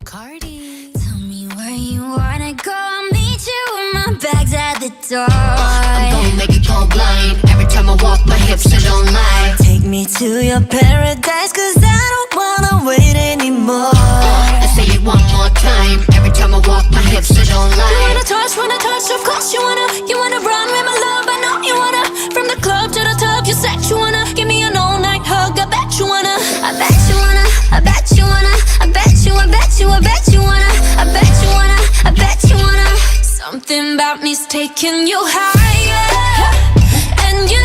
Cardi, tell me where you wanna go. I'll meet you with my bags at the door. I'm gonna make you go blind. Every time I walk, my hips are don't lie. Take me to your paradise, cause I don't wanna wait anymore. I say it one more time. Every time I walk, my hips are don't lie. You wanna touch, of course you wanna run with my love, I know you wanna. From the club to the tub, you said you wanna give me an all-night hug, I bet you wanna. I bet you wanna, I bet you wanna. I bet you, I bet you, I bet you wanna. I bet you wanna, I bet you wanna. Something about me's taking you higher, and you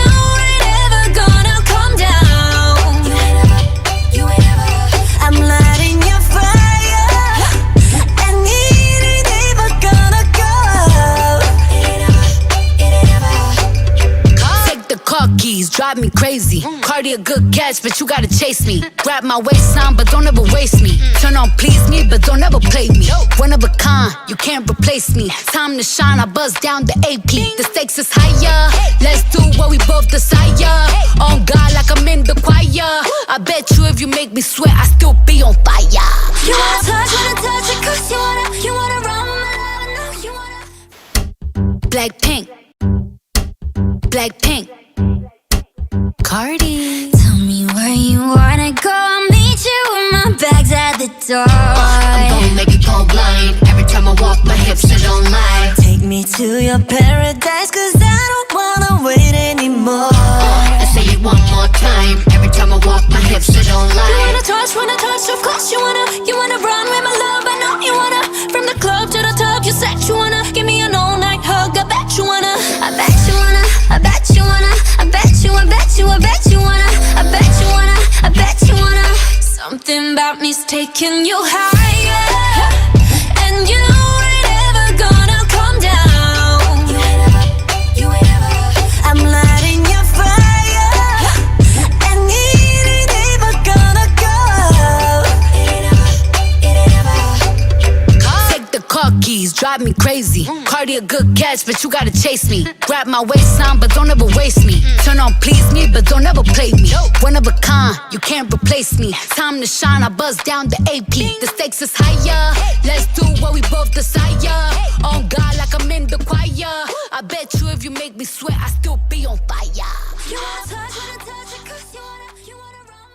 ain't ever gonna come down. You ain't ever. I'm lighting your fire, and it ain't ever gonna go. It ain't ever. Take the car keys, drive me crazy. Cardi a good catch, but you gotta chase me. Grab my waistline, but don't ever waste me. Turn on please me, but don't ever play me. One of a kind, you can't replace me. Time to shine, I buzz down the AP. The stakes is higher, let's do what we both desire. On God like I'm in the choir. I bet you if you make me sweat, I still be on fire. You wanna touch it, cause you wanna run with my love, I know you wanna. BLACKPINK, BLACKPINK. Cardi, tell me where you wanna go. I'll meet you with my bags at the door. I'm gonna make you go blind. Every time I walk, my hips are don't lie. Take me to your paradise, cause I don't wanna wait anymore. I say it one more time. Every time I walk, my hips are don't lie. You wanna touch, of course you wanna run with my love, I know you wanna. From the club to the tub, you said you wanna give me an all-night hug, I bet you wanna. I bet you wanna, I bet you wanna. I bet you, I bet you, I bet you wanna. I bet you wanna, I bet you wanna. Something about me's taking you higher, and you ain't ever gonna come down. You ain't ever. I'm lighting your fire, and it ain't ever gonna go. It ain't ever. Take the car keys, drive me crazy. Cardi a good catch, but you gotta chase me. Grab my waistline, but don't ever waste me. Turn on please me, but don't ever play me. One of a kind, you can't replace me. Time to shine, I buzz down the AP. The stakes is higher, let's do what we both desire. On God like I'm in the choir. I bet you if you make me sweat, I still be on fire. You wanna touch it, cause you wanna run.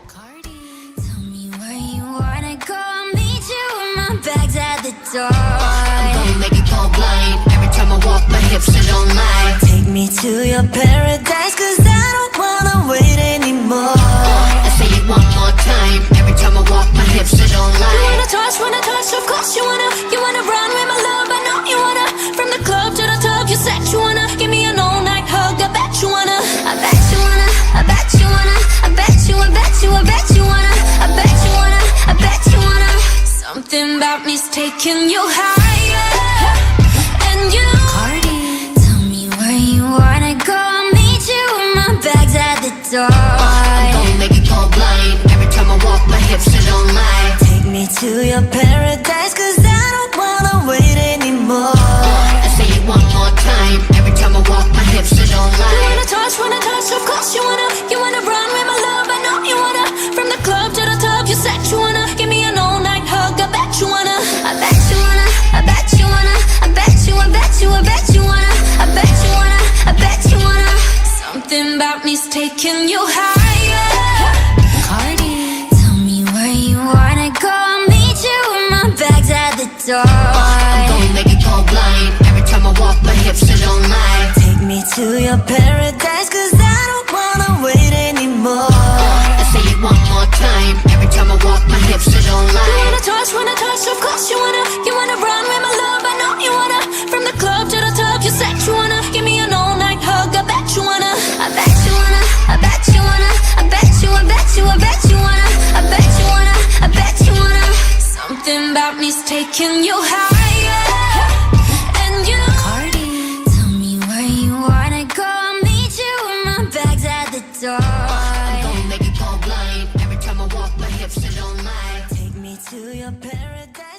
Cardi, tell me where you wanna go. I'll meet you with my bags at the door. I'm gonna make you go blind. Every time I walk, my hips are don't lie. Take me to your paradise, cause I don't wanna wait anymore. I say it one more time. Every time I walk, my hips are don't lie. You wanna touch, of course you wanna run with my love, I know you wanna. From the club to the tub, you said you wanna give me an all-night hug, I bet you wanna. I bet you wanna, I bet you wanna. I bet you, I bet you, I bet you wanna. I bet you wanna, I bet you wanna. Something about me's taking you higher, and you. Cardi, tell me where you wanna go. I'll meet you with my bags at the door. I'm gonna make you go blind. Every time I walk, my hips are don't lie. Take me to your paradise, cause I don't wanna wait anymore. I say it one more time. Every time I walk, my hips are don't lie. You wanna touch, of course you wanna run with my love, I know you wanna. From the club to the tub, you said you wanna give me an all-night hug, I bet you wanna. I bet you wanna, I bet you wanna. I bet you, I bet you, I bet you wanna. I bet you wanna, I bet you wanna. Something about me's taking you higher. Cardi, tell me where you wanna go. I'll meet you with my bags at the door. I'm gonna make you go blind. Every time I walk, my hips are don't lie. Take me to your paradise, cause I don't wanna wait anymore. I say it one more time. Every time I walk, my hips are don't lie. You wanna touch, of course you wanna run with my love, I know you wanna. From the club to the tub, you said you wanna give me an all-night hug, I bet you wanna. I bet you wanna, I bet you wanna. I bet you, I bet you, I bet you wanna. I bet you wanna, I bet you wanna. Something about me's taking you higher, and you. Cardi, tell me where you wanna go. I'll meet you with my bags at the door. I'm gonna make you go blind. Every time I walk, my hips are don't lie. Take me to your paradise.